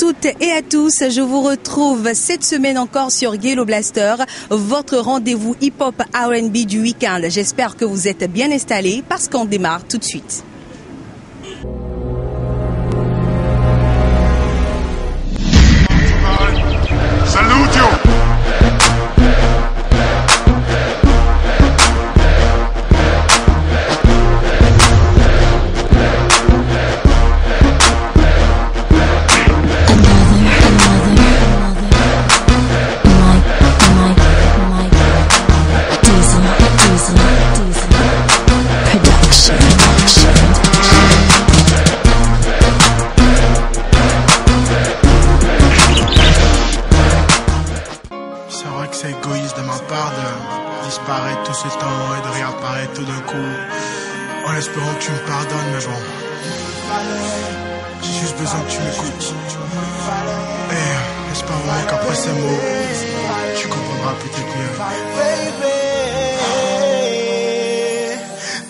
toutes et à tous, je vous retrouve cette semaine encore sur Ghetto Blaster, votre rendez-vous hip-hop R&B du week-end. J'espère que vous êtes bien installés parce qu'on démarre tout de suite. Salute you! C'est égoïste de ma part de disparaître tout ce temps et de réapparaître tout d'un coup en espérant que tu me pardonnes, mais bon, j'ai juste besoin que tu m'écoutes et j'espère vraiment qu'après ces mots tu comprendras peut-être mieux.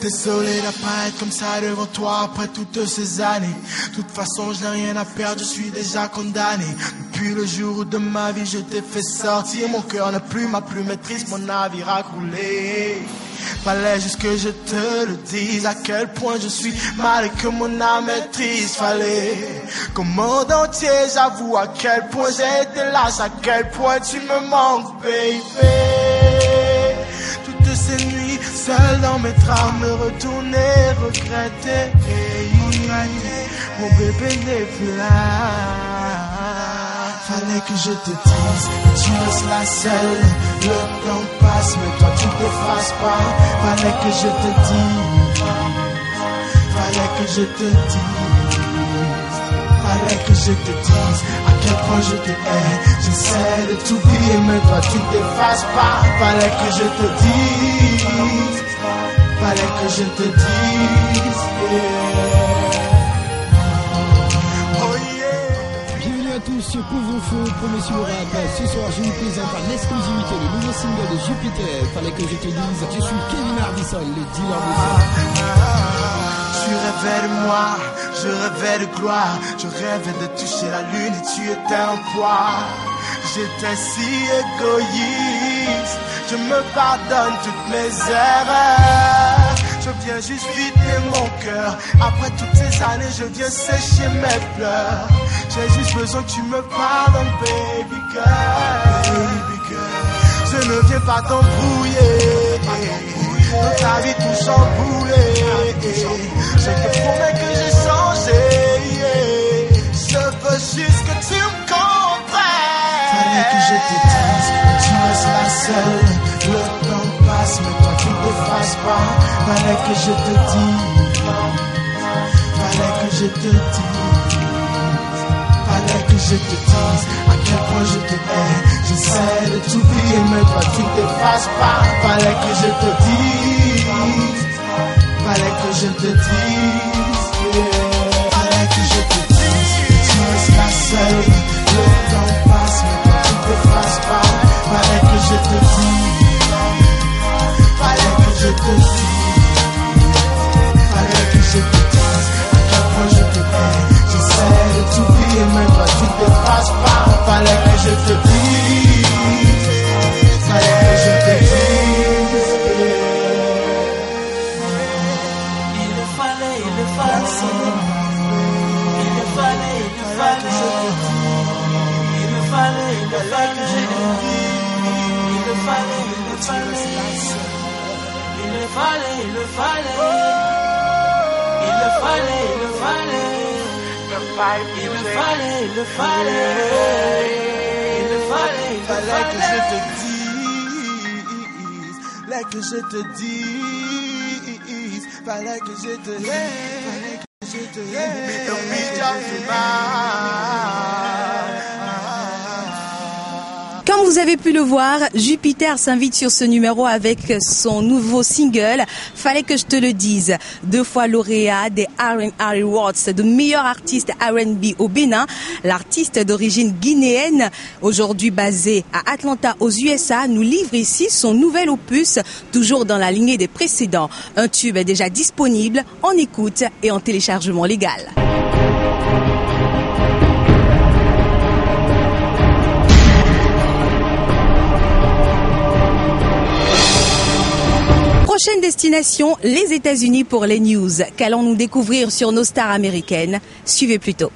Désolé d'apparaître comme ça devant toi après toutes ces années. De toute façon je n'ai rien à perdre, je suis déjà condamné. Depuis le jour où de ma vie je t'ai fait sortir, mon cœur n'a plus ma plume est triste, mon navire a coulé. Fallait juste que je te le dise à quel point je suis mal et que mon âme est triste. Fallait qu'au monde entier j'avoue à quel point j'ai été lâche, à quel point tu me manques, baby. Toutes ces nuits, seul dans mes drames, me retourner, regretter. Mon bébé n'est plus là. Fallait que je te dise que tu restes la seule. Le temps passe, mais toi tu t'effaces pas. Fallait que je te dise. Fallait que je te dise. Fallait que je te dise à quel point je te hais. J'essaie de t'oublier, mais toi tu t'effaces pas. Fallait que je te dise. Fallait que je te dise. Bienvenue à tous sur Couvre-feu, premier sur le rap. Ce soir, je vous présente en exclusivité le nouveau single de Jupiter. Fallait que je te dise, je suis Kevin Hardison, le dealer de ça. Tu rêvais de moi, je rêvais de gloire. Je rêvais de toucher la lune et tu étais un poids. J'étais si égoïste, je me pardonne toutes mes erreurs. Je viens juste vider mon cœur. Après toutes ces années, je viens sécher mes pleurs. J'ai juste besoin que tu me pardonnes, baby girl. Baby girl. Je ne viens pas t'embrouiller. Dans ta vie tout chamboulé. Je te promets que j'ai changé. Je veux juste que tu me comprennes. Fallait que je te dise que tu restes la seule. Le temps passe, mais toi tu t'effaces pas. Fallait que je te dise. Fallait que je te dise. Fallait que je te dise à quel point je te hais. J'essaie de t'oublier, mais toi tu t'effaces pas. Fallait que je te dise. Fallait que je te dise. Fallait que je te dise que tu restes la seule. Le temps passe, mais toi tu t'effaces pas. Fallait que je te dise. Fallait que je te dise. Fallait que je te dise à quel point je te hais. J'essaie de t'oublier, mais toi tu t'effaces pas. Fallait que je te dise. Fallait que je te dise. Il le fallait. Il le fallait que je te dise. Il le fallait que je te dise. Il le fallait. Il le fallait. Il le Fallait que je te dise. Fallait que je te dise. Fallait que je te dise. Fallait que je te dise. Don't be just Comme vous avez pu le voir, Jupiter s'invite sur ce numéro avec son nouveau single « Fallait que je te le dise ». 2 fois lauréat des R&R Awards de meilleur artiste R&B au Bénin, l'artiste d'origine guinéenne, aujourd'hui basé à Atlanta aux USA, nous livre ici son nouvel opus, toujours dans la lignée des précédents. Un tube est déjà disponible en écoute et en téléchargement légal. Destination les États-Unis pour les news. Qu'allons-nous découvrir sur nos stars américaines? Suivez plutôt.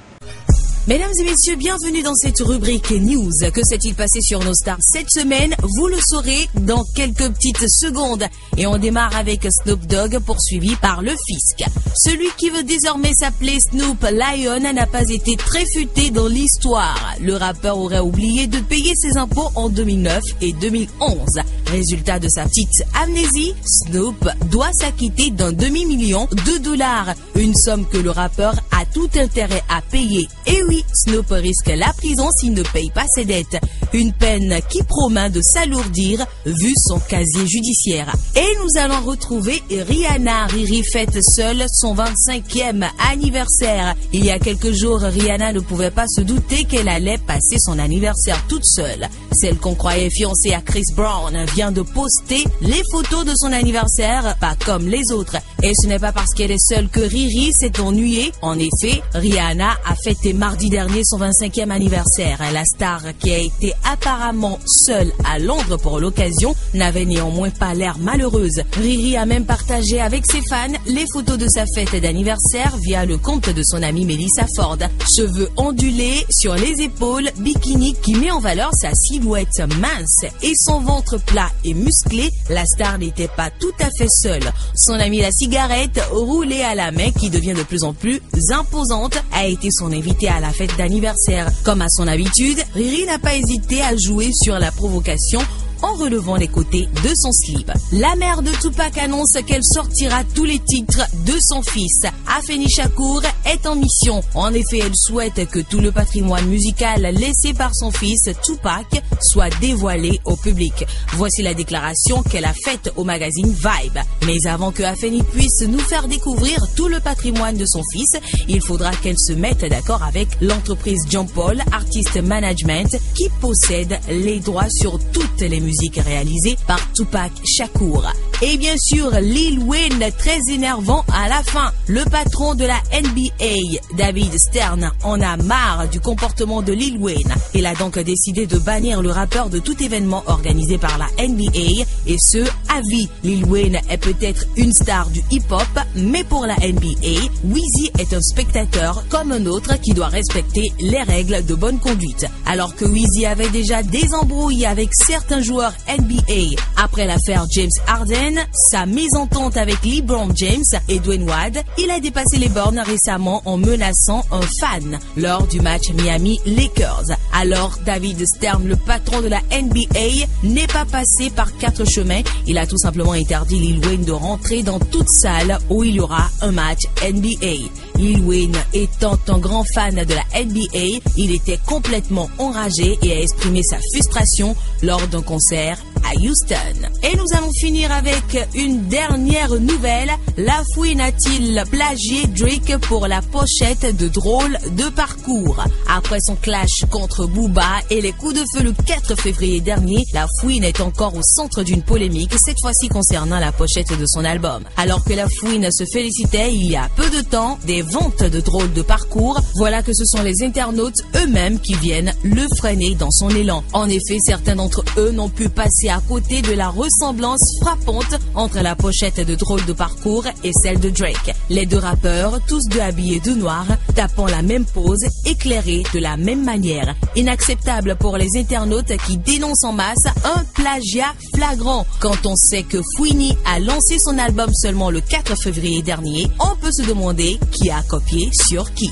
Mesdames et messieurs, bienvenue dans cette rubrique News. Que s'est-il passé sur nos stars cette semaine? Vous le saurez dans quelques petites secondes. Et on démarre avec Snoop Dogg, poursuivi par le fisc. Celui qui veut désormais s'appeler Snoop Lion n'a pas été très futé dans l'histoire. Le rappeur aurait oublié de payer ses impôts en 2009 et 2011. Résultat de sa petite amnésie, Snoop doit s'acquitter d'un demi-million de dollars. Une somme que le rappeur a tout intérêt à payer. Et oui, Snoop risque la prison s'il ne paye pas ses dettes. Une peine qui promet de s'alourdir vu son casier judiciaire. Et nous allons retrouver Rihanna. Riri fête seule son 25e anniversaire. Il y a quelques jours, Rihanna ne pouvait pas se douter qu'elle allait passer son anniversaire toute seule. Celle qu'on croyait fiancée à Chris Brown vient de poster les photos de son anniversaire, pas comme les autres. Et ce n'est pas parce qu'elle est seule que Riri s'est ennuyée. En effet, Rihanna a fêté mardi dernier son 25e anniversaire. La star, qui a été apparemment seule à Londres pour l'occasion, n'avait néanmoins pas l'air malheureuse. Riri a même partagé avec ses fans les photos de sa fête d'anniversaire via le compte de son amie Melissa Ford. Cheveux ondulés sur les épaules, bikini qui met en valeur sa silhouette mince et son ventre plat et musclé, la star n'était pas tout à fait seule. Son amie la cigarette roulée à la main, qui devient de plus en plus imposante, a été son invitée à la fête d'anniversaire. Comme à son habitude, Riri n'a pas hésité à jouer sur la provocation en relevant les côtés de son slip. La mère de Tupac annonce qu'elle sortira tous les titres de son fils. Afeni Shakur est en mission. En effet, elle souhaite que tout le patrimoine musical laissé par son fils Tupac soit dévoilé au public. Voici la déclaration qu'elle a faite au magazine Vibe. Mais avant que Afeni puisse nous faire découvrir tout le patrimoine de son fils, il faudra qu'elle se mette d'accord avec l'entreprise John Paul Artist Management qui possède les droits sur toutes les musiques réalisées par Tupac Shakur. Et bien sûr, Lil Wayne, très énervant à la fin. Le patron de la NBA, David Stern, en a marre du comportement de Lil Wayne. Il a donc décidé de bannir le rappeur de tout événement organisé par la NBA, et ce, à vie. Lil Wayne est peut-être une star du hip-hop, mais pour la NBA, Weezy est un spectateur comme un autre qui doit respecter les règles de bonne conduite. Alors que Weezy avait déjà des embrouilles avec certains joueurs NBA après l'affaire James Harden, sa mésentente avec LeBron James et Dwayne Wade, il a dépassé les bornes récemment en menaçant un fan lors du match Miami-Lakers. Alors David Stern, le patron de la NBA, n'est pas passé par quatre chemins. Il a tout simplement interdit Lil Wayne de rentrer dans toute salle où il y aura un match NBA. Lil Wayne étant un grand fan de la NBA, il était complètement enragé et a exprimé sa frustration lors d'un concert à Houston. Et nous allons finir avec une dernière nouvelle. La Fouine a-t-il plagié Drake pour la pochette de Drôle de parcours? Après son clash contre Booba et les coups de feu le 4 février dernier, La Fouine est encore au centre d'une polémique, cette fois-ci concernant la pochette de son album. Alors que La Fouine se félicitait il y a peu de temps des ventes de Drôle de parcours, voilà que ce sont les internautes eux-mêmes qui viennent le freiner dans son élan. En effet, certains d'entre eux n'ont pu passer à côté de la ressemblance frappante entre la pochette de Drôle de parcours et celle de Drake. Les deux rappeurs, tous deux habillés de noir, tapant la même pose, éclairés de la même manière. Inacceptable pour les internautes qui dénoncent en masse un plagiat flagrant. Quand on sait que Fouini a lancé son album seulement le 4 février dernier, on peut se demander qui a copié sur qui.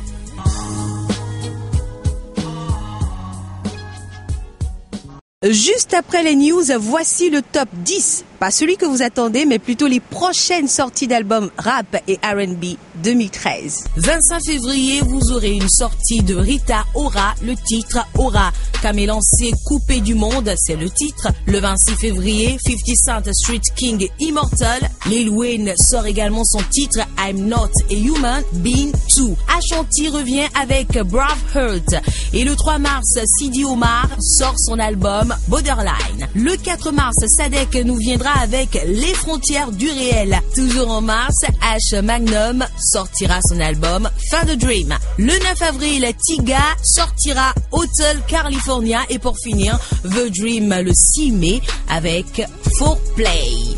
Juste après les news, voici le top 10. Pas celui que vous attendez, mais plutôt les prochaines sorties d'albums rap et R&B 2013. 25 février, vous aurez une sortie de Rita Ora, le titre Aura. Camé lancé Coupé du monde, c'est le titre. Le 26 février, 50 Cent Street King Immortal. Lil Wayne sort également son titre I'm Not a Human Being 2. Ashanti revient avec Brave Heart. Et le 3 mars, Sidi Omar sort son album Borderline. Le 4 mars, Sadek nous viendra avec Les frontières du réel. Toujours en mars, H Magnum sortira son album Fin de Dream. Le 9 avril, Tiga sortira Hotel California. Et pour finir, The Dream le 6 mai avec Foreplay.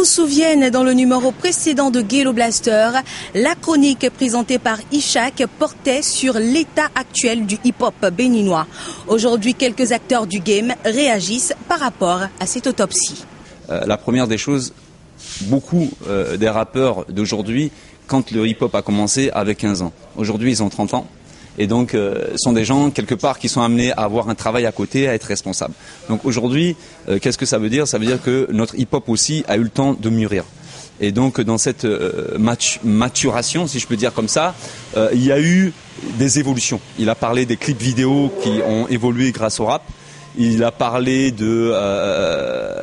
nous souviennent, dans le numéro précédent de Ghetto Blaster, la chronique présentée par Ishak portait sur l'état actuel du hip-hop béninois. Aujourd'hui, quelques acteurs du game réagissent par rapport à cette autopsie. La première des choses, beaucoup des rappeurs d'aujourd'hui, quand le hip-hop a commencé, avaient 15 ans. Aujourd'hui, ils ont 30 ans. Et donc, sont des gens, quelque part, qui sont amenés à avoir un travail à côté, à être responsables. Donc aujourd'hui, qu'est-ce que ça veut dire ? Ça veut dire que notre hip-hop aussi a eu le temps de mûrir. Et donc, dans cette maturation, si je peux dire comme ça, il y a eu des évolutions. Il a parlé des clips vidéo qui ont évolué grâce au rap. Il a parlé de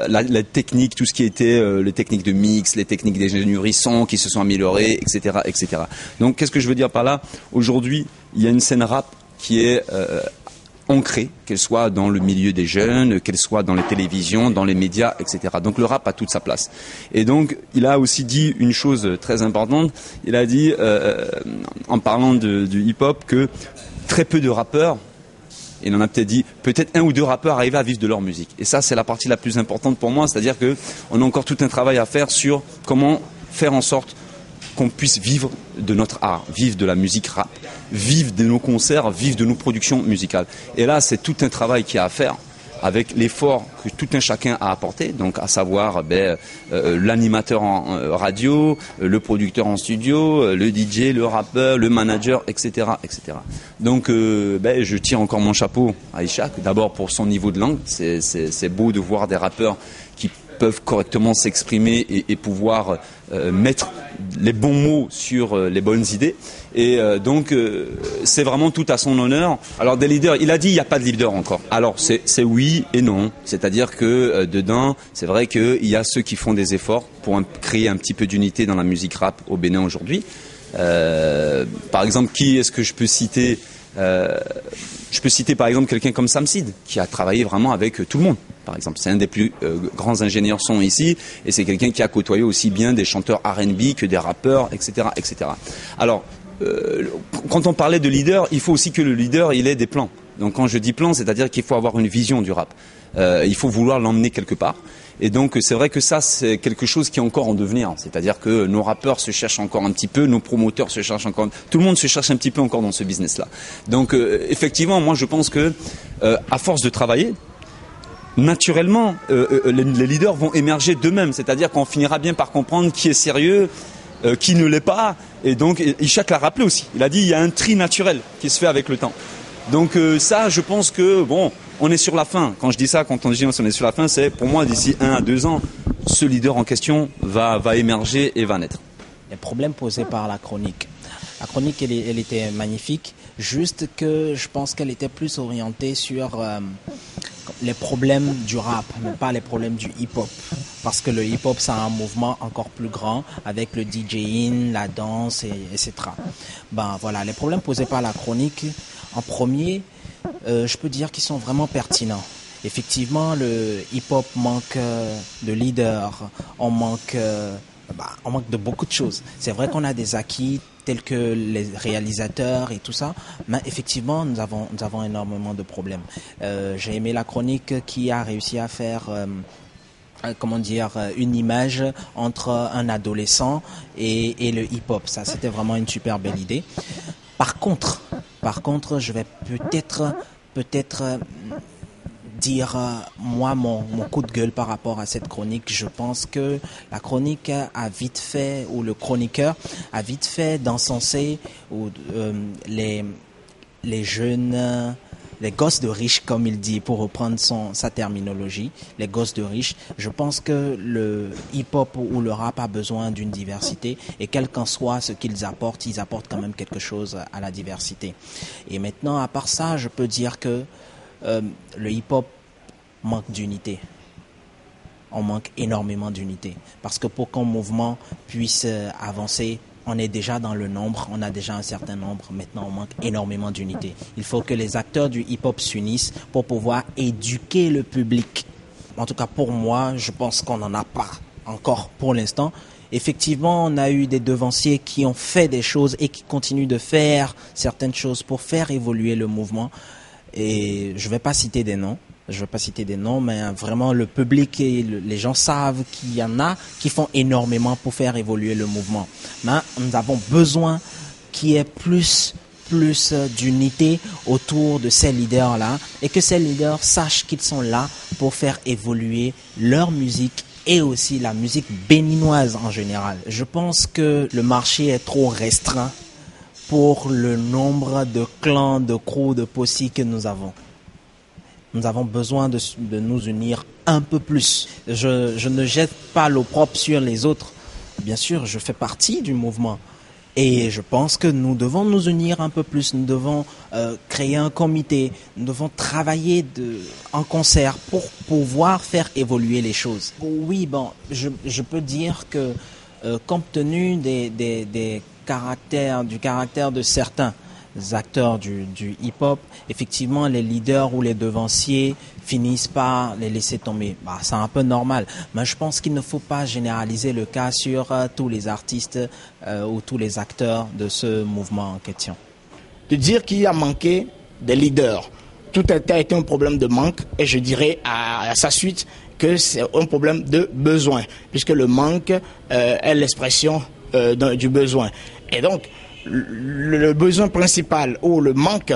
la technique, tout ce qui était les techniques de mix, les techniques d'ingénierie son qui se sont améliorées, etc., etc. Donc, qu'est-ce que je veux dire par là ? Aujourd'hui, il y a une scène rap qui est ancrée, qu'elle soit dans le milieu des jeunes, qu'elle soit dans les télévisions, dans les médias, etc. Donc, le rap a toute sa place. Et donc, il a aussi dit une chose très importante. Il a dit, en parlant du hip-hop, que très peu de rappeurs, il en a peut-être dit, peut-être un ou deux rappeurs arrivent à vivre de leur musique. Et ça, c'est la partie la plus importante pour moi, c'est-à-dire qu'on a encore tout un travail à faire sur comment faire en sorte qu'on puisse vivre de notre art, vivre de la musique rap, vivre de nos concerts, vivre de nos productions musicales. Et là, c'est tout un travail qu'il y a à faire avec l'effort que tout un chacun a apporté, donc à savoir l'animateur en radio, le producteur en studio, le DJ, le rappeur, le manager, etc., etc. Donc, je tire encore mon chapeau à Ishak, d'abord pour son niveau de langue. C'est beau de voir des rappeurs qui peuvent correctement s'exprimer et pouvoir mettre les bons mots sur les bonnes idées. Et donc, c'est vraiment tout à son honneur. Alors, des leaders, il a dit il n'y a pas de leader encore. Alors, c'est oui et non. C'est-à-dire que dedans, c'est vrai qu'il y a ceux qui font des efforts pour créer un petit peu d'unité dans la musique rap au Bénin aujourd'hui. Par exemple, qui est-ce que je peux citer ? Je peux citer par exemple quelqu'un comme Samsid, qui a travaillé vraiment avec tout le monde. Par exemple, c'est un des plus grands ingénieurs son ici, et c'est quelqu'un qui a côtoyé aussi bien des chanteurs R&B que des rappeurs, etc., etc. Alors, quand on parlait de leader, il faut aussi que le leader il ait des plans. Donc, quand je dis plan, c'est-à-dire qu'il faut avoir une vision du rap. Il faut vouloir l'emmener quelque part. Et donc, c'est vrai que ça, c'est quelque chose qui est encore en devenir. C'est-à-dire que nos rappeurs se cherchent encore un petit peu, nos promoteurs se cherchent encore. Tout le monde se cherche un petit peu encore dans ce business-là. Donc, effectivement, moi, je pense que, à force de travailler, naturellement, les leaders vont émerger d'eux-mêmes. C'est-à-dire qu'on finira bien par comprendre qui est sérieux, qui ne l'est pas. Et donc, Ishak l'a rappelé aussi. Il a dit il y a un tri naturel qui se fait avec le temps. Donc ça, je pense que, on est sur la fin. Quand je dis ça, quand on dit on est sur la fin, c'est pour moi d'ici 1 à 2 ans, ce leader en question va émerger et va naître. Les problèmes posés par la chronique. La chronique, elle était magnifique, juste que je pense qu'elle était plus orientée sur les problèmes du rap, mais pas les problèmes du hip-hop. Parce que le hip-hop, c'est un mouvement encore plus grand avec le DJing, la danse, etc. Voilà, les problèmes posés par la chronique, en premier, je peux dire qu'ils sont vraiment pertinents. Effectivement, le hip-hop manque de leaders, on manque de beaucoup de choses. C'est vrai qu'on a des acquis tels que les réalisateurs et tout ça, mais effectivement, nous avons énormément de problèmes. J'ai aimé la chronique qui a réussi à faire une image entre un adolescent et le hip-hop. Ça, c'était vraiment une super belle idée. Par contre, je vais peut-être dire moi mon coup de gueule par rapport à cette chronique. Je pense que la chronique a vite fait, ou le chroniqueur a vite fait d'encenser les jeunes, les gosses de riches, comme il dit, pour reprendre sa terminologie, les gosses de riches. Je pense que le hip-hop ou le rap a besoin d'une diversité, et quel qu'en soit ce qu'ils apportent, ils apportent quand même quelque chose à la diversité. Et maintenant, à part ça, je peux dire que le hip-hop manque d'unité. On manque énormément d'unité. Parce que pour qu'un mouvement puisse avancer, on est déjà dans le nombre, on a déjà un certain nombre. Maintenant, on manque énormément d'unité. Il faut que les acteurs du hip-hop s'unissent pour pouvoir éduquer le public. En tout cas, pour moi, je pense qu'on n'en a pas encore pour l'instant. Effectivement, on a eu des devanciers qui ont fait des choses et qui continuent de faire certaines choses pour faire évoluer le mouvement. Et je ne vais pas citer des noms, je ne vais pas citer des noms, mais vraiment le public et les gens savent qu'il y en a qui font énormément pour faire évoluer le mouvement. Mais nous avons besoin qu'il y ait plus d'unité autour de ces leaders-là et que ces leaders sachent qu'ils sont là pour faire évoluer leur musique et aussi la musique béninoise en général. Je pense que le marché est trop restreint pour le nombre de clans, de crews, de possi que nous avons. Nous avons besoin de nous unir un peu plus. Je ne jette pas l'opprobre sur les autres. Bien sûr, je fais partie du mouvement. Et je pense que nous devons nous unir un peu plus. Nous devons créer un comité. Nous devons travailler en concert pour pouvoir faire évoluer les choses. Oui, je peux dire que compte tenu du caractère de certains acteurs du hip-hop, effectivement, les leaders ou les devanciers finissent par les laisser tomber. C'est un peu normal. Mais je pense qu'il ne faut pas généraliser le cas sur tous les artistes ou tous les acteurs de ce mouvement en question. De dire qu'il y a manqué des leaders, tout a été un problème de manque, et je dirais à sa suite que c'est un problème de besoin, puisque le manque est l'expression du besoin. Et donc, le besoin principal ou le manque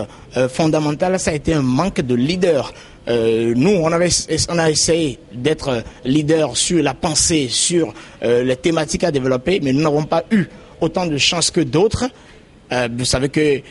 fondamental, ça a été un manque de leader. Nous, on a essayé d'être leader sur la pensée, sur les thématiques à développer, mais nous n'avons pas eu autant de chance que d'autres. Vous savez que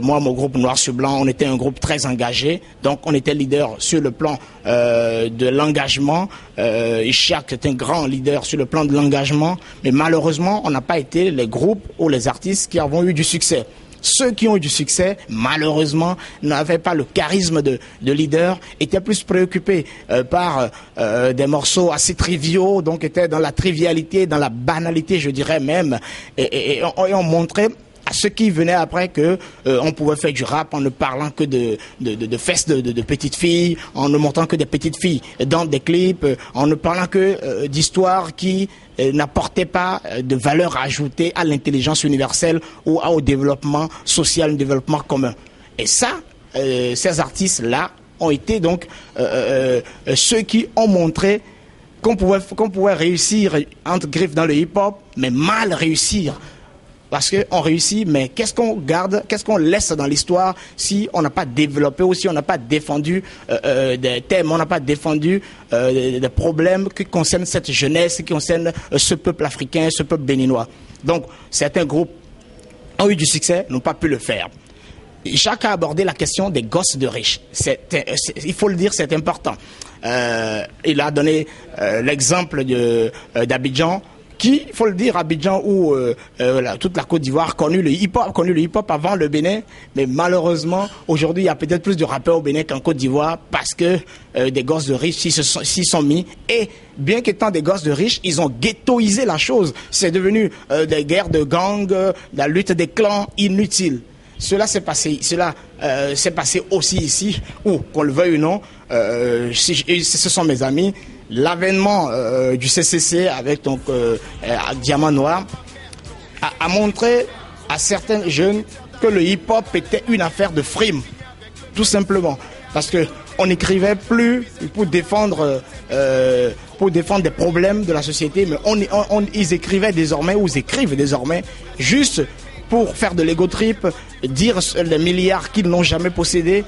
moi, mon groupe Noir sur Blanc, on était un groupe très engagé, donc on était leader sur le plan de l'engagement. Ishaq est un grand leader sur le plan de l'engagement, mais malheureusement, on n'a pas été les groupes ou les artistes qui avons eu du succès. Ceux qui ont eu du succès, malheureusement, n'avaient pas le charisme de leader, étaient plus préoccupés par des morceaux assez triviaux, donc étaient dans la trivialité, dans la banalité, je dirais même, et on montrait à ceux qui venaient après que on pouvait faire du rap en ne parlant que de fesses de petites filles, en ne montrant que des petites filles dans des clips, en ne parlant que d'histoires qui n'apportaient pas de valeur ajoutée à l'intelligence universelle ou au développement social, au développement commun. Et ça, ces artistes-là ont été donc ceux qui ont montré qu'on pouvait réussir entre griffes dans le hip-hop, mais mal réussir. Parce qu'on réussit, mais qu'est-ce qu'on garde, qu'est-ce qu'on laisse dans l'histoire si on n'a pas développé ou si on n'a pas défendu des thèmes, on n'a pas défendu des problèmes qui concernent cette jeunesse, qui concernent ce peuple africain, ce peuple béninois. Donc, certains groupes ont eu du succès, n'ont pas pu le faire. Jacques a abordé la question des gosses de riches. Il faut le dire, c'est important. Il a donné l'exemple d'Abidjan, qui, il faut le dire, Abidjan où toute la Côte d'Ivoire a connu le hip-hop avant le Bénin, mais malheureusement, aujourd'hui, il y a peut-être plus de rappeurs au Bénin qu'en Côte d'Ivoire parce que des gosses de riches s'y sont mis. Et bien qu'étant des gosses de riches, ils ont ghettoisé la chose. C'est devenu des guerres de gangs, la lutte des clans inutiles. Cela s'est passé aussi ici, où, qu'on le veuille ou non, ce sont mes amis. L'avènement du CCC avec donc Diamant Noir a montré à certains jeunes que le hip-hop était une affaire de frime, tout simplement, parce que on n'écrivait plus pour défendre des problèmes de la société, mais ils écrivaient désormais, ou ils écrivent désormais, juste pour faire de l'ego trip, dire les milliards qu'ils n'ont jamais possédés,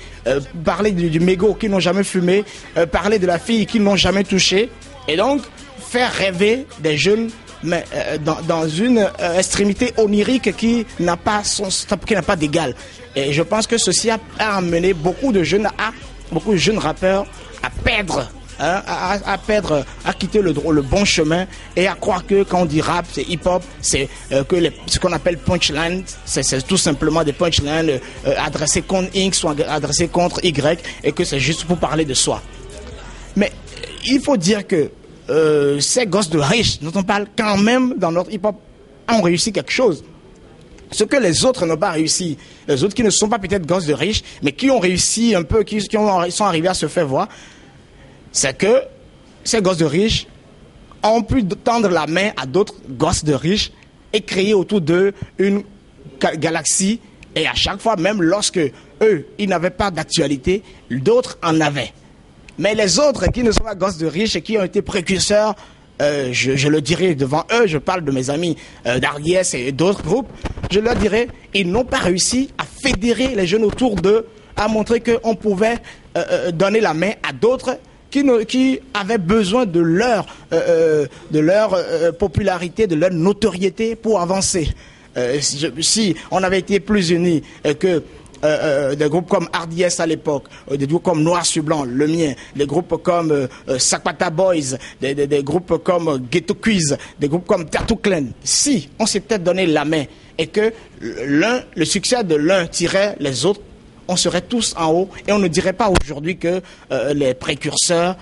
parler du mégot qu'ils n'ont jamais fumé, parler de la fille qu'ils n'ont jamais touchée, et donc faire rêver des jeunes, mais dans une extrémité onirique qui n'a pas d'égal. Et je pense que ceci a amené beaucoup de jeunes rappeurs à perdre. À quitter le bon chemin et à croire que quand on dit rap, c'est hip-hop, c'est ce qu'on appelle punchline, c'est tout simplement des punchlines adressées contre X ou adressées contre Y, et que c'est juste pour parler de soi. Mais il faut dire que ces gosses de riches dont on parle quand même dans notre hip-hop ont réussi quelque chose. Ce que les autres n'ont pas réussi, les autres qui ne sont pas peut-être gosses de riches, mais qui ont réussi un peu, qui sont arrivés à se faire voir, c'est que ces gosses de riches ont pu tendre la main à d'autres gosses de riches et créer autour d'eux une galaxie. Et à chaque fois, même lorsque eux, ils n'avaient pas d'actualité, d'autres en avaient. Mais les autres qui ne sont pas gosses de riches et qui ont été précurseurs, je le dirai devant eux, je parle de mes amis d'Ardiès et d'autres groupes, je leur dirai, ils n'ont pas réussi à fédérer les jeunes autour d'eux, à montrer qu'on pouvait donner la main à d'autres qui avaient besoin de leur popularité, de leur notoriété pour avancer. Si on avait été plus unis que des groupes comme RDS à l'époque, des groupes comme Noir sur Blanc, le mien, des groupes comme Sakpata Boys, des groupes comme Ghetto Quiz, des groupes comme Tattoo Clan, si on s'était donné la main et que le succès de l'un tirait les autres, on serait tous en haut et on ne dirait pas aujourd'hui que les précurseurs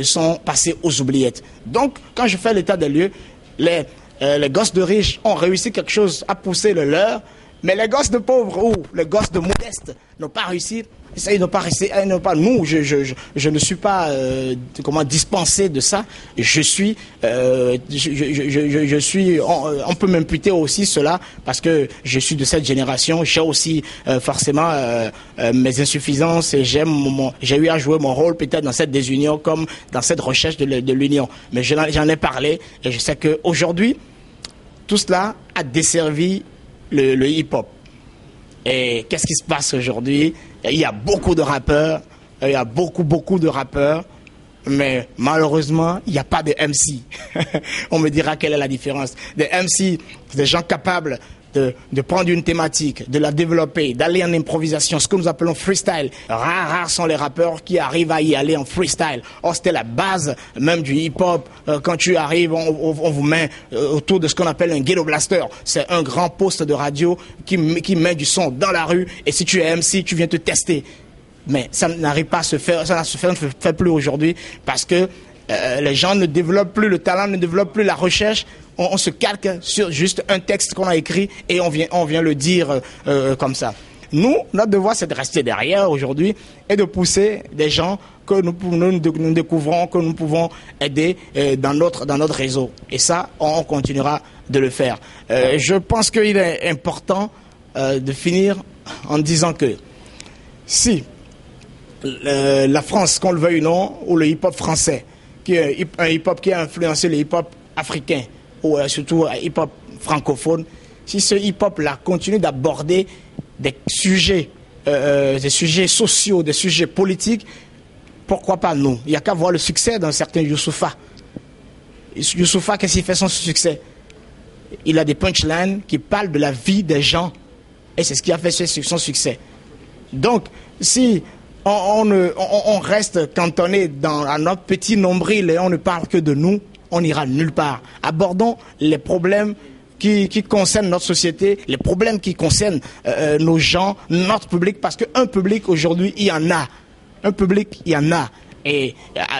sont passés aux oubliettes. Donc, quand je fais l'état des lieux, les gosses de riches ont réussi quelque chose à pousser le leur, mais les gosses de pauvres ou les gosses de modestes n'ont pas réussi. Ils n'ont pas réussi. Nous, je ne suis pas dispensé de ça. Je suis. On peut m'imputer aussi cela parce que je suis de cette génération. J'ai aussi forcément mes insuffisances et j'ai eu à jouer mon rôle peut-être dans cette désunion comme dans cette recherche de l'union. Mais j'en ai parlé et je sais que aujourd'hui tout cela a desservi le hip-hop. Et qu'est-ce qui se passe aujourd'hui? Il y a beaucoup de rappeurs, il y a beaucoup de rappeurs, mais malheureusement, il n'y a pas de MC. On me dira quelle est la différence. Des MC, c'est des gens capables de prendre une thématique, de la développer, d'aller en improvisation, ce que nous appelons freestyle. Rares sont les rappeurs qui arrivent à y aller en freestyle. Or, c'était la base même du hip-hop. Quand tu arrives, on vous met autour de ce qu'on appelle un ghetto blaster. C'est un grand poste de radio qui met du son dans la rue. Et si tu es MC, tu viens te tester. Mais ça n'arrive pas à se faire, ça ne se fait plus aujourd'hui parce que les gens ne développent plus le talent, ne développent plus la recherche. On se calque sur juste un texte qu'on a écrit et on vient le dire comme ça. Nous, notre devoir, c'est de rester derrière aujourd'hui et de pousser des gens que nous découvrons, que nous pouvons aider dans notre réseau. Et ça, on continuera de le faire. Je pense qu'il est important de finir en disant que si la France, qu'on le veuille ou non, ou le hip-hop français, qui est un hip-hop qui a influencé le hip-hop africain, ou surtout un hip-hop francophone, si ce hip-hop-là continue d'aborder des sujets sociaux, des sujets politiques, pourquoi pas nous? Il n'y a qu'à voir le succès d'un certain Youssoupha. Youssoupha, qu'est-ce qu'il fait son succès? Il a des punchlines qui parlent de la vie des gens. Et c'est ce qui a fait son succès. Donc, si on reste cantonné à notre petit nombril et on ne parle que de nous, on n'ira nulle part. Abordons les problèmes qui concernent notre société, les problèmes qui concernent nos gens, notre public, parce qu'un public aujourd'hui, il y en a. Un public, il y en a. Et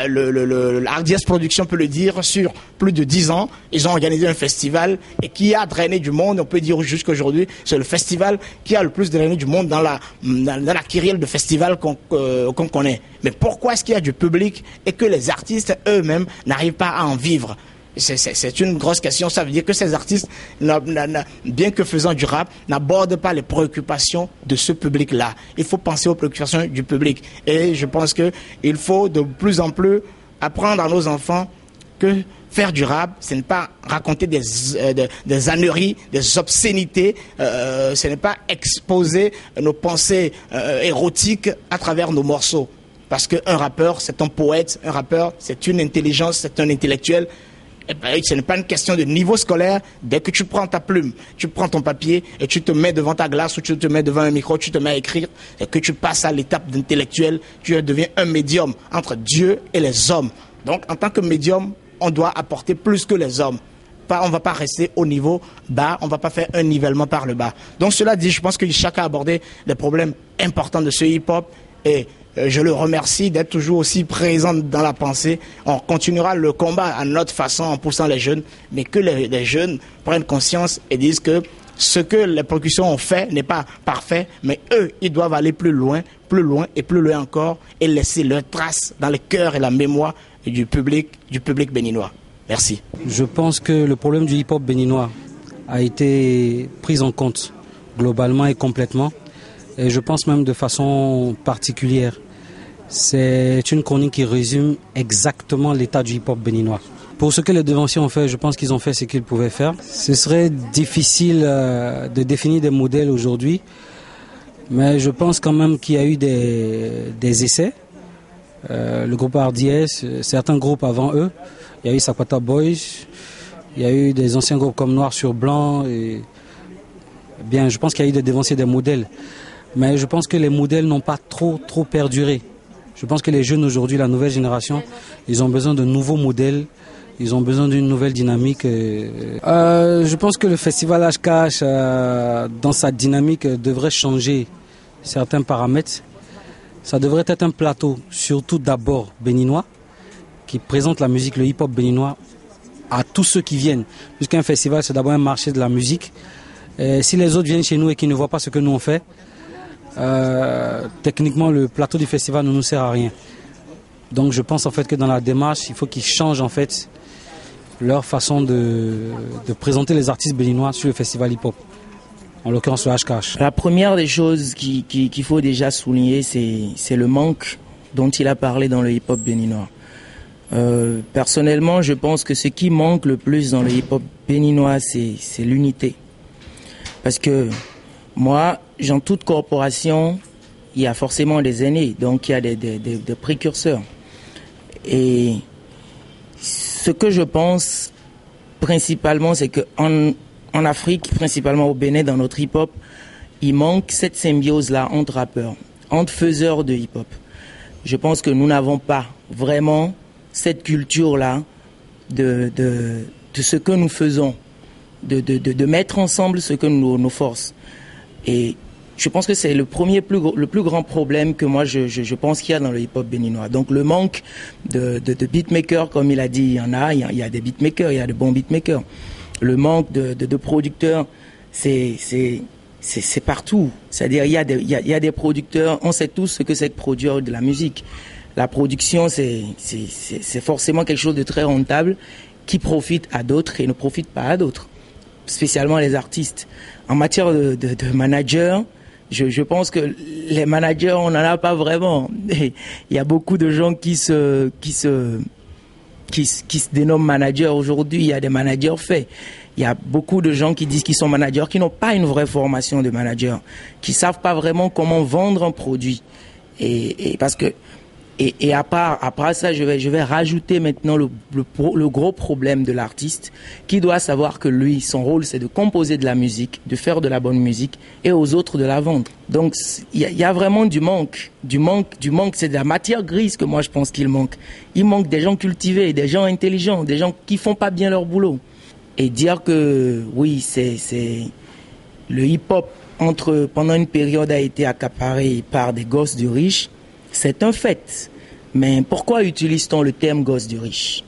l'Ardiès Production peut le dire, sur plus de 10 ans, ils ont organisé un festival et qui a drainé du monde, on peut dire jusqu'aujourd'hui, c'est le festival qui a le plus drainé du monde dans la kyrielle de festivals qu'on connaît. Mais pourquoi est-ce qu'il y a du public et que les artistes eux-mêmes n'arrivent pas à en vivre? C'est une grosse question. Ça veut dire que ces artistes, bien que faisant du rap, n'abordent pas les préoccupations de ce public-là. Il faut penser aux préoccupations du public. Et je pense qu'il faut de plus en plus apprendre à nos enfants que faire du rap, ce n'est pas raconter des âneries, des obscénités, ce n'est pas exposer nos pensées érotiques à travers nos morceaux. Parce qu'un rappeur, c'est un poète, un rappeur, c'est une intelligence, c'est un intellectuel. Eh ben, ce n'est pas une question de niveau scolaire. Dès que tu prends ta plume, tu prends ton papier et tu te mets devant ta glace ou tu te mets devant un micro, tu te mets à écrire et que tu passes à l'étape d'intellectuel, tu deviens un médium entre Dieu et les hommes. Donc, en tant que médium, on doit apporter plus que les hommes. On ne va pas rester au niveau bas, on ne va pas faire un nivellement par le bas. Donc, cela dit, je pense que chacun a abordé les problèmes importants de ce hip-hop et je le remercie d'être toujours aussi présent dans la pensée. On continuera le combat à notre façon en poussant les jeunes, mais que les jeunes prennent conscience et disent que ce que les précautions ont fait n'est pas parfait, mais eux, ils doivent aller plus loin et plus loin encore et laisser leur trace dans le cœur et la mémoire du public béninois. Merci. Je pense que le problème du hip-hop béninois a été pris en compte globalement et complètement, et je pense même de façon particulière. C'est une chronique qui résume exactement l'état du hip-hop béninois. Pour ce que les devanciers ont fait, je pense qu'ils ont fait ce qu'ils pouvaient faire. Ce serait difficile de définir des modèles aujourd'hui, mais je pense quand même qu'il y a eu des essais. Le groupe RDS, certains groupes avant eux, il y a eu Sakwata Boys, il y a eu des anciens groupes comme Noir sur Blanc. Et bien, je pense qu'il y a eu des devanciers, des modèles, mais je pense que les modèles n'ont pas trop perduré. Je pense que les jeunes aujourd'hui, la nouvelle génération, ils ont besoin de nouveaux modèles. Ils ont besoin d'une nouvelle dynamique. Je pense que le festival HKH, dans sa dynamique, devrait changer certains paramètres. Ça devrait être un plateau, surtout d'abord béninois, qui présente la musique, le hip-hop béninois, à tous ceux qui viennent. Puisqu'un festival, c'est d'abord un marché de la musique. Et si les autres viennent chez nous et qu'ils ne voient pas ce que nous on fait, techniquement, le plateau du festival ne nous sert à rien. Donc je pense en fait que dans la démarche, il faut qu'ils changent en fait leur façon de présenter les artistes béninois sur le festival hip-hop, en l'occurrence le HKH. La première des choses qu'il faut déjà souligner, c'est le manque dont il a parlé dans le hip-hop béninois. Personnellement, je pense que ce qui manque le plus dans le hip-hop béninois, c'est l'unité. Parce que moi, dans toute corporation, il y a forcément des aînés, donc il y a des précurseurs. Et ce que je pense principalement, c'est qu'en Afrique, principalement au Bénin, dans notre hip-hop, il manque cette symbiose-là entre rappeurs, entre faiseurs de hip-hop. Je pense que nous n'avons pas vraiment cette culture-là de ce que nous faisons, de mettre ensemble ce que nos forces. Et je pense que c'est le plus grand problème que moi je pense qu'il y a dans le hip-hop béninois. Donc le manque de beatmakers, comme il a dit, il y a des beatmakers, il y a de bons beatmakers. Le manque de producteurs, c'est partout. C'est-à-dire il y a des producteurs, on sait tous ce que c'est que produire de la musique. La production, c'est forcément quelque chose de très rentable qui profite à d'autres et ne profite pas à d'autres, spécialement les artistes. En matière de managers, je pense que les managers, on n'en a pas vraiment. Il y a beaucoup de gens qui se dénomment managers aujourd'hui. Il y a des managers faits. Il y a beaucoup de gens qui disent qu'ils sont managers, qui n'ont pas une vraie formation de manager, qui savent pas vraiment comment vendre un produit. Et parce que à part ça, je vais rajouter maintenant le gros problème de l'artiste, qui doit savoir que lui, son rôle, c'est de composer de la musique, de faire de la bonne musique, et aux autres de la vendre. Donc, il y a vraiment du manque. C'est de la matière grise que moi je pense qu'il manque. Il manque des gens cultivés, des gens intelligents, des gens qui font pas bien leur boulot. Et dire que oui, c'est le hip-hop pendant une période a été accaparé par des gosses de riches. C'est un fait. Mais pourquoi utilise-t-on le terme gosse de riche?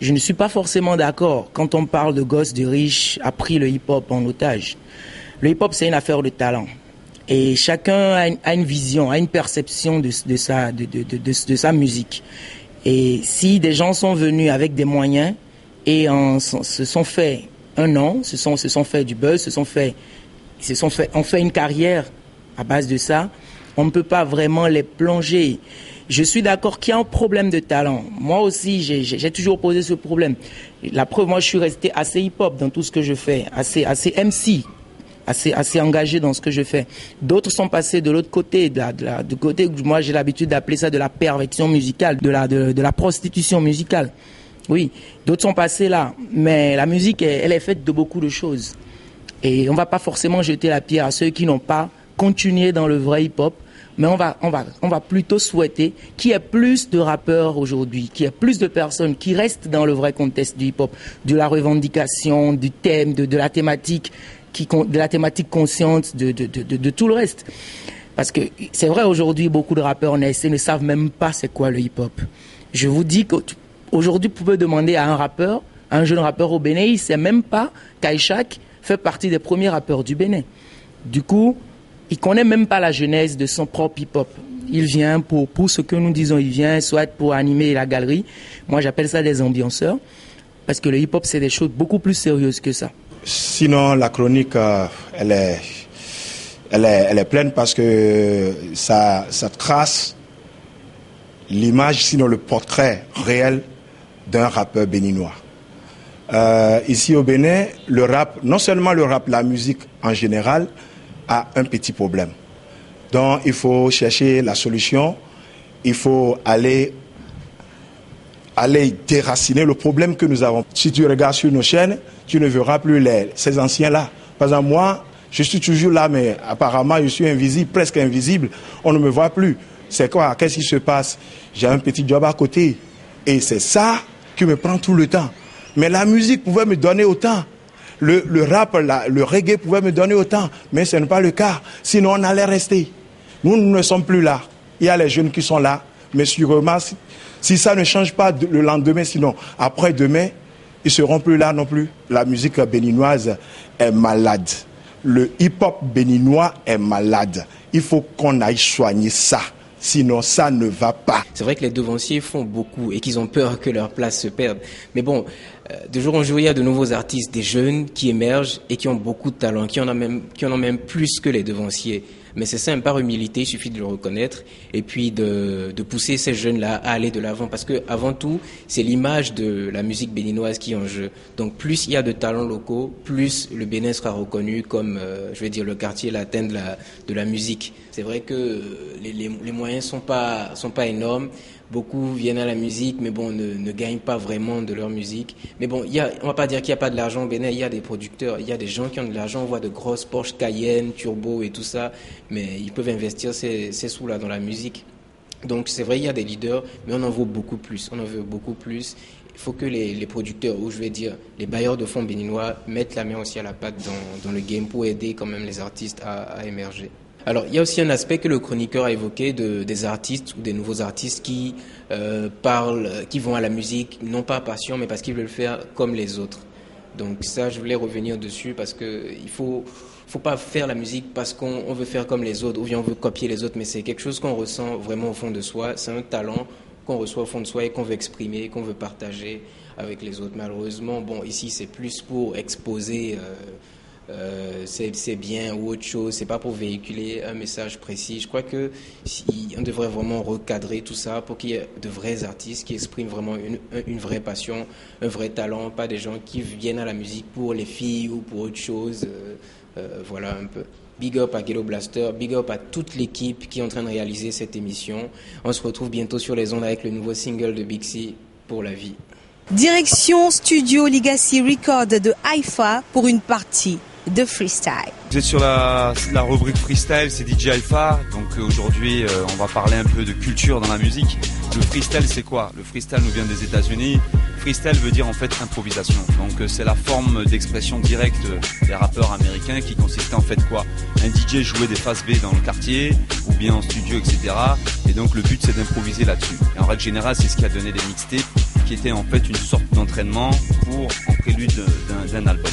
Je ne suis pas forcément d'accord quand on parle de gosse de riche a pris le hip-hop en otage. Le hip-hop, c'est une affaire de talent. Et chacun a une vision, a une perception de sa musique. Et si des gens sont venus avec des moyens et se sont fait un nom, se sont fait du buzz, ont fait une carrière à base de ça, on ne peut pas vraiment les plonger. Je suis d'accord qu'il y a un problème de talent. Moi aussi, j'ai toujours posé ce problème. La preuve, moi, je suis resté assez hip-hop dans tout ce que je fais, assez MC, assez engagé dans ce que je fais. D'autres sont passés de l'autre côté, du côté où moi j'ai l'habitude d'appeler ça de la perversion musicale, de la prostitution musicale. Oui, d'autres sont passés là. Mais la musique, elle est faite de beaucoup de choses. Et on va pas forcément jeter la pierre à ceux qui n'ont pas continué dans le vrai hip-hop. Mais on va plutôt souhaiter qu'il y ait plus de rappeurs aujourd'hui, qu'il y ait plus de personnes qui restent dans le vrai contexte du hip-hop, de la revendication, du thème, de la thématique, de la thématique consciente, de tout le reste. Parce que c'est vrai, aujourd'hui, beaucoup de rappeurs ne savent même pas c'est quoi le hip-hop. Je vous dis qu'aujourd'hui, vous pouvez demander à un jeune rappeur au Bénin, il ne sait même pas qu'Aïchak fait partie des premiers rappeurs du Bénin. Du coup, il connaît même pas la genèse de son propre hip-hop. Il vient pour ce que nous disons, il vient soit pour animer la galerie. Moi, j'appelle ça des ambianceurs. Parce que le hip-hop, c'est des choses beaucoup plus sérieuses que ça. Sinon, la chronique, elle est pleine parce que ça trace l'image, sinon le portrait réel d'un rappeur béninois. Ici au Bénin, le rap, non seulement le rap, la musique en général, a un petit problème. Donc il faut chercher la solution, il faut aller déraciner le problème que nous avons. Si tu regardes sur nos chaînes, tu ne verras plus ces anciens-là. Par exemple, moi, je suis toujours là, mais apparemment, je suis invisible, presque invisible. On ne me voit plus. C'est quoi? Qu'est-ce qui se passe? J'ai un petit job à côté. Et c'est ça qui me prend tout le temps. Mais la musique pouvait me donner autant. Le rap, le reggae pouvait me donner autant. Mais ce n'est pas le cas. Sinon, on allait rester. Nous ne sommes plus là. Il y a les jeunes qui sont là. Mais sûrement, si ça ne change pas le lendemain, sinon après-demain, ils ne seront plus là non plus. La musique béninoise est malade. Le hip-hop béninois est malade. Il faut qu'on aille soigner ça. Sinon, ça ne va pas. C'est vrai que les devanciers font beaucoup et qu'ils ont peur que leur place se perde. Mais bon, de jour en jour, il y a de nouveaux artistes, des jeunes qui émergent et qui ont beaucoup de talent, qui en ont même plus que les devanciers. Mais c'est simple, par humilité, il suffit de le reconnaître et puis de pousser ces jeunes-là à aller de l'avant. Parce que avant tout, c'est l'image de la musique béninoise qui est en jeu. Donc plus il y a de talents locaux, plus le Bénin sera reconnu comme, le quartier latin de la musique. C'est vrai que les moyens sont pas énormes. Beaucoup viennent à la musique, mais bon, ne gagnent pas vraiment de leur musique. Mais bon, on va pas dire qu'il n'y a pas de l'argent au Bénin. Il y a des producteurs, il y a des gens qui ont de l'argent. On voit de grosses Porsche Cayenne, Turbo et tout ça. Mais ils peuvent investir ces sous-là dans la musique. Donc c'est vrai, il y a des leaders, mais on en veut beaucoup plus. On en veut beaucoup plus. Il faut que les producteurs, ou je vais dire les bailleurs de fonds béninois, mettent la main aussi à la pâte dans le game pour aider quand même les artistes à émerger. Alors, il y a aussi un aspect que le chroniqueur a évoqué des artistes ou des nouveaux artistes qui qui vont à la musique, non pas par passion, mais parce qu'ils veulent faire comme les autres. Donc ça, je voulais revenir dessus parce que il faut pas faire la musique parce qu'on veut faire comme les autres ou bien on veut copier les autres, mais c'est quelque chose qu'on ressent vraiment au fond de soi. C'est un talent qu'on reçoit au fond de soi et qu'on veut exprimer, qu'on veut partager avec les autres. Malheureusement, bon, ici, c'est plus pour exposer c'est bien ou autre chose, c'est pas pour véhiculer un message précis. Je crois que on devrait vraiment recadrer tout ça pour qu'il y ait de vrais artistes qui expriment vraiment une vraie passion, un vrai talent, pas des gens qui viennent à la musique pour les filles ou pour autre chose. Voilà un peu. Big up à Ghetto Blaster, big up à toute l'équipe qui est en train de réaliser cette émission. On se retrouve bientôt sur les ondes avec le nouveau single de Big C, Pour la vie. Direction Studio Legacy Record de Haïfa pour une partie de freestyle. Vous êtes sur la rubrique freestyle, c'est DJ Alpha. Donc aujourd'hui, on va parler un peu de culture dans la musique. Le freestyle, c'est quoi? Le freestyle nous vient des États-Unis. Freestyle veut dire en fait improvisation. Donc c'est la forme d'expression directe des rappeurs américains qui consistait en fait quoi? Un DJ jouait des phases B dans le quartier ou bien en studio, etc. Et donc le but c'est d'improviser là-dessus. Et en règle générale, c'est ce qui a donné les mixtapes, qui était en fait une sorte d'entraînement en prélude d'un album.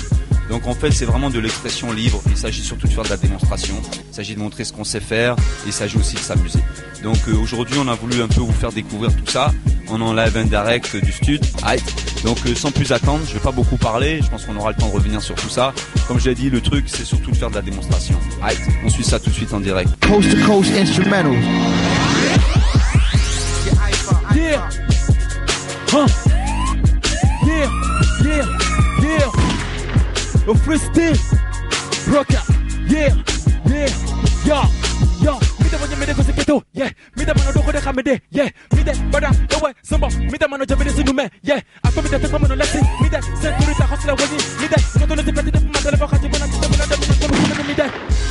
Donc en fait c'est vraiment de l'expression libre, il s'agit surtout de faire de la démonstration, il s'agit de montrer ce qu'on sait faire et il s'agit aussi de s'amuser. Donc aujourd'hui on a voulu un peu vous faire découvrir tout ça, en live indirect du studio. Donc sans plus attendre, je vais pas beaucoup parler, je pense qu'on aura le temps de revenir sur tout ça. Comme je l'ai dit, le truc c'est surtout de faire de la démonstration. On suit ça tout de suite en direct. Coast to coast instrumental. Yeah. Huh. Yeah. Yeah. Yeah. Yo, freestyle, rock out, yeah, yo, mida mwenye mede kusikitu, yeah, mida mano doko deka mede, yeah, mida bada, ewe, sumbo, mida mano jabini sinume, yeah, ako mida tekwa mano lesi, mida, sekurita hosla wani, mida, kotono zipeti depu madele baka jibona, jibona demina kono kuna mida,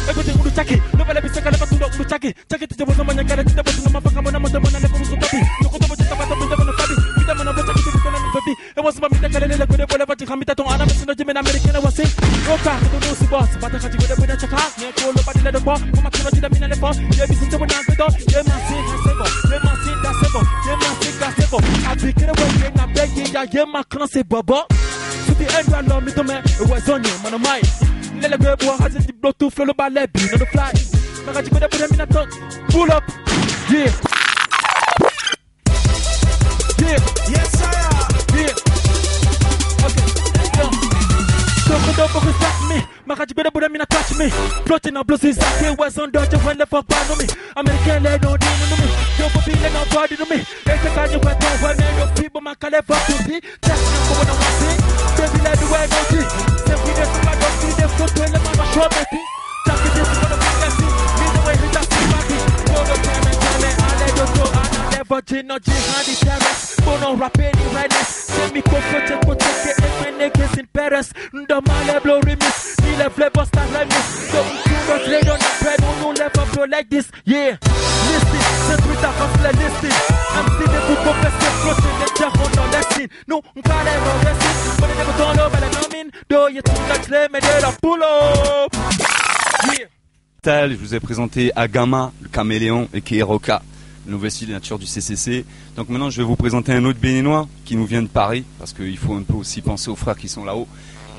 eko te ulu chaki, lopele biseka lepa tundo ulu chaki tijabo sama nyakara, tijabo tuna mapaka mona mona mona lepo musu topi, yoko tobo chitaba topi debo no fabi, mida mano bocha kitu kona nifabi, ewa sima mida kalele kode bole vati hamita ton ana mesino jimena amerikana wasi, roka kutono si boss, bata kaji kode bida chaka, ne kolo badi le dopo, mama kino jida mina lepo, ye bisi tebo na kudo, ye masi hasebo, ye masi dasebo, ye masi gasebo, abikere wenge na begi ya ye makana se bobo, to the end I love me to me, it was on you, man of mine. Let go boy has the blow to flow by le be no the fly. Maka jiko da put them in a talk. Pull up. Yeah. Yeah. Yes sir. Yeah. Okay. Don't stop me. Maka jiko da put them in a touch me. Floating up blues is like it was on Dutch when the fuck ban on me. American lady no deal no me. Yo for feeling no body to me. They take on you when your people man can never do it. That's not what I want to see. Baby, let the way go see. Say we just come out, see them go to the mama show me. Take it this for the legacy. Me the way he just party. Go to time I let you go. I never did no jihadi terrorists. Bono rapping redness. Send me protect it. And niggas in Paris. The man blow remix. Ni le flavor star like me. So don't lay on the bread. No level blow like this. Yeah. Listen. Since we talk of listen. I'm still the book of the floating. The devil no lesson. No, I'm glad I'm not resting. But I never don't know but I come in. Though you think that's lame and then I pull up. Yeah. Je vous ai présenté Agama, le caméléon, et qui est Roca, le nouvel style de nature du CCC. Donc maintenant, je vais vous présenter un autre béninois qui nous vient de Paris, parce qu'il faut un peu aussi penser aux frères qui sont là-haut.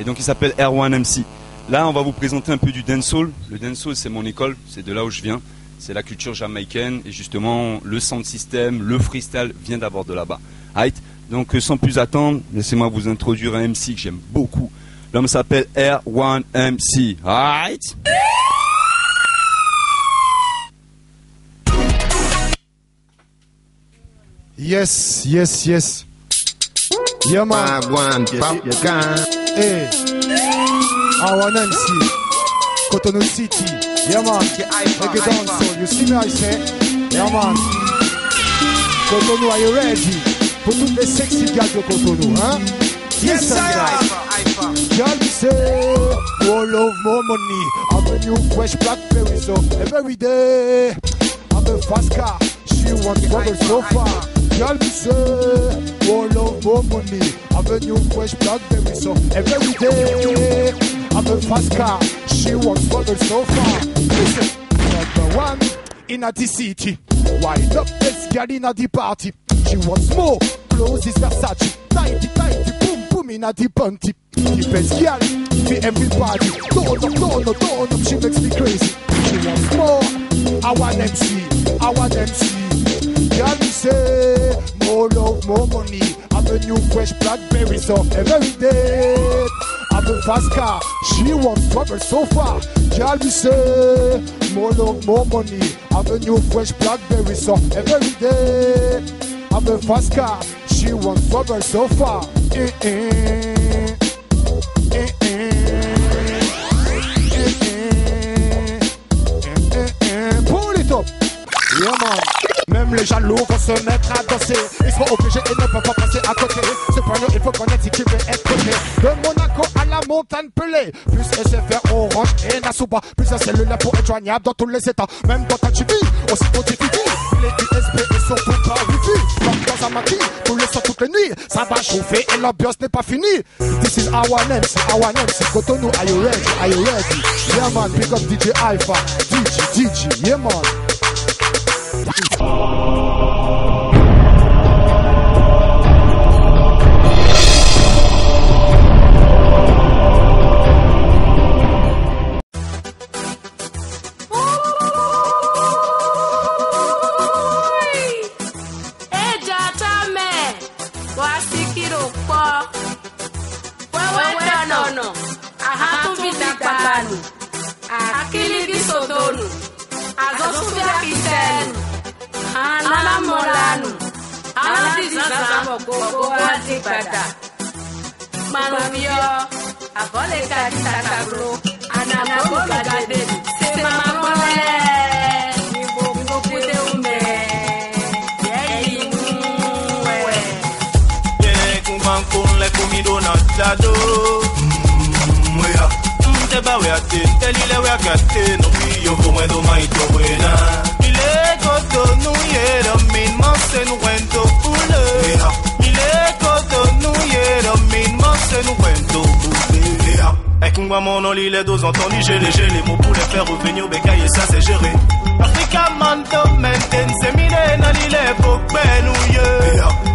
Et donc, il s'appelle R1MC. Là, on va vous présenter un peu du dancehall. Le dancehall, c'est mon école, c'est de là où je viens. C'est la culture jamaïcaine, et justement, le sound system, le freestyle vient d'abord de là-bas. Right? Donc, sans plus attendre, laissez-moi vous introduire un MC que j'aime beaucoup. L'homme s'appelle R1MC. Right? Yes. Yeah, man. Hey. R1MC. Cotonou City. Yeah, man. Make it dancehall. You see me, I say? Yeah, man. Cotonou, are you ready? For toutes les sexy girls de Cotonou, hein? Yes, sir. Girl, say, oh, love more money. I'm a new fresh blackberry, so every day. I'm a fast car. She wants trouble so far. Girl, me say, oh, love more money. I'm a new fresh blackberry, so every day. I'm a fast car. She wants trouble so far. Listen, number one in a city. Wind up this girl in a the party. She wants more clothes, is Versace. Tighty, boom, boom in a the panty. The best girl, for everybody. Turn up, she makes me crazy. She wants more. I want MC. Girl, me say, more love, more money. I'm a new fresh blackberry, so every day. I'm a fast car, she wants trouble so far. Girl, me say, more love, more money. I'm a new fresh blackberry, so every day. I'm a fast car, she wants trouble so far. Pull it up, yeah man. Même les jaloux vont se mettre à danser. Ils seront obligés et ne peuvent pas passer à côté. Cependant, il faut connaître si tu veux être côté. De Monaco à la montagne Pelée. Plus SFR, Orange et Nasuba. Plus un cellulaire pour être joignable dans tous les états. Même dans ta TV, aussi pour TV. Les USB et surtout pas Wi-Fi. Comme dans un maquis, tous les soirs, toutes les nuits. Ça va chauffer et l'ambiance n'est pas finie. This is R1MC. Cotonou, are you ready? Yeah man, pick up DJ Alpha. DJ, yeah man. Les dos entendus, j'ai les mots pour les faire revenir au bécaye et ça c'est géré. Africa manto maintain c'est milènes à l'île pour benouye.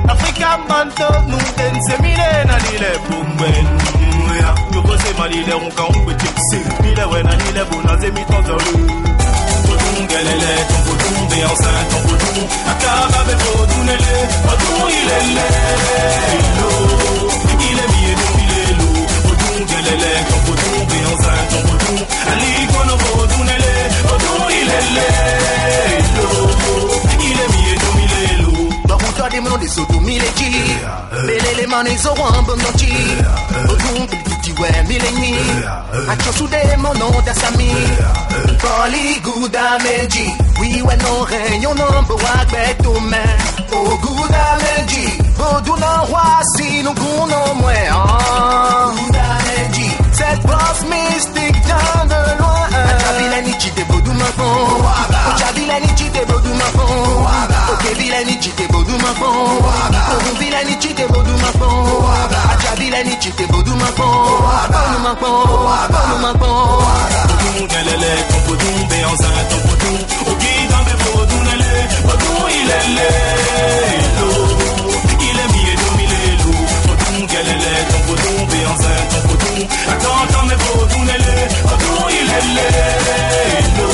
Africa manto nous ten c'est milènes à l'île pour benouye. Yo kose malile on quand on peut tipsy. Mille ouais na l'île pour naze mi temps dans le. Podon galele ton podon bé enceinte ton podon. Akaba be podon ele podon il est l'eau. Il est mieux de l'eau. Podon galele ton podon bé enceinte ton podon. Ali kono podon ele podon il est l'eau. Il est mieux de l'eau. mono de soto mileji. Belele manezo wambo nochi. Odun tiwe mileni. Achosude mono dasami. Poli guda meji. We were no réunion number one beto man. Oh guda meji. Boduna wasi no guno mwe. Guda meji. Cette boss mystique vient de loin. Chabilani chite bodu mafon. Chabilani chite bodu mafon. Chabilani chite bodu mafon. Chabilani chite bodu mafon. Chabilani chite bodu mafon. Bodu mafon. Bodu mafon. Bodou galele, ton bodou béanza, ton bodou. Ogi dambe bodou nele, bodou il est lélo. Il est mié do milelo. Bodou galele, ton bodou béanza, ton bodou. Attends, mais bodou nele, bodou il est lélo.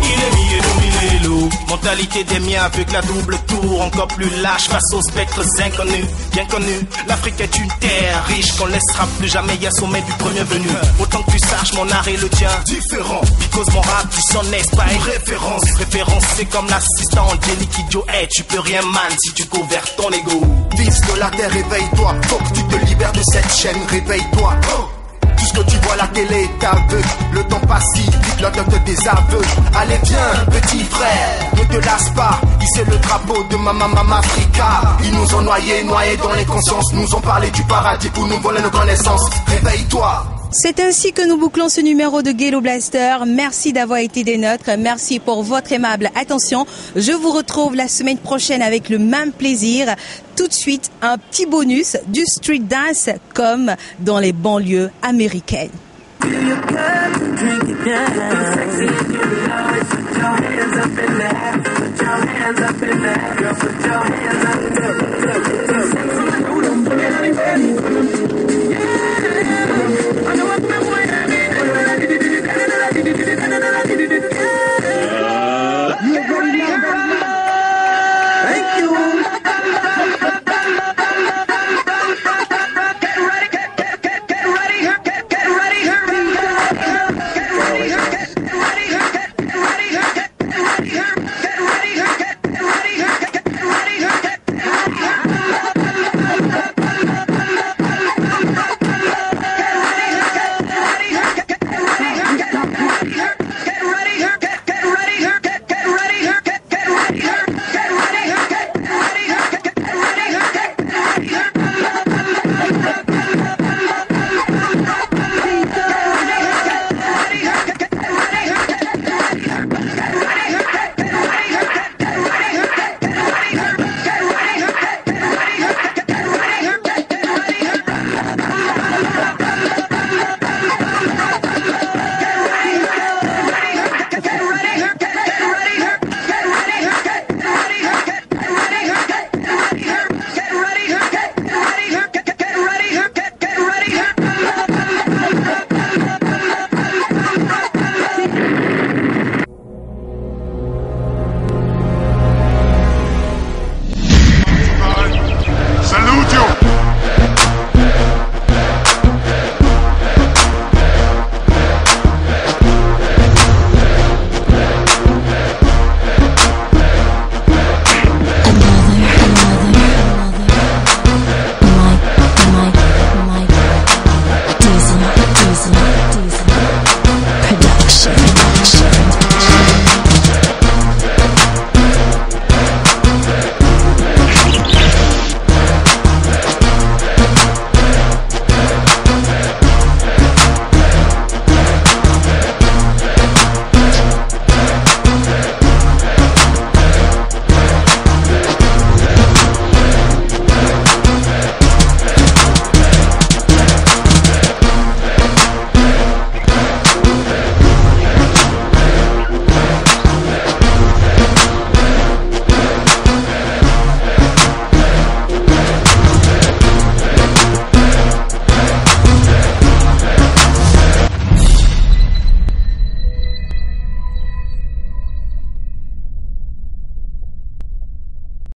Il est mié do milelo. Mentalité des miens avec la double tour, encore plus lâche face aux spectres inconnus. Bien connu, l'Afrique est une terre riche qu'on laissera plus jamais y sommet du premier venu. Autant que tu saches, mon art et le tien différent. Because mon rap, tu s'en est pas une référence. Référence, c'est comme l'assistant Jenny Kidjo. Hey, tu peux rien man si tu couvres ton ego. Fils de la terre, réveille-toi. Faut que tu te libères de cette chaîne, réveille-toi. Tout ce que tu vois à la télé est aveugle. Le temps passe si vite, l'autre te désaveugle. Allez viens, petit frère, ne te lasse pas. Hisser le drapeau de Mama Africa. Ils nous ont noyés dans les consciences. Nous ont parlé du paradis pour nous voler nos connaissances. Réveille-toi. C'est ainsi que nous bouclons ce numéro de Ghetto Blaster. Merci d'avoir été des nôtres. Merci pour votre aimable attention. Je vous retrouve la semaine prochaine avec le même plaisir. Tout de suite, un petit bonus du street dance comme dans les banlieues américaines. Thank you.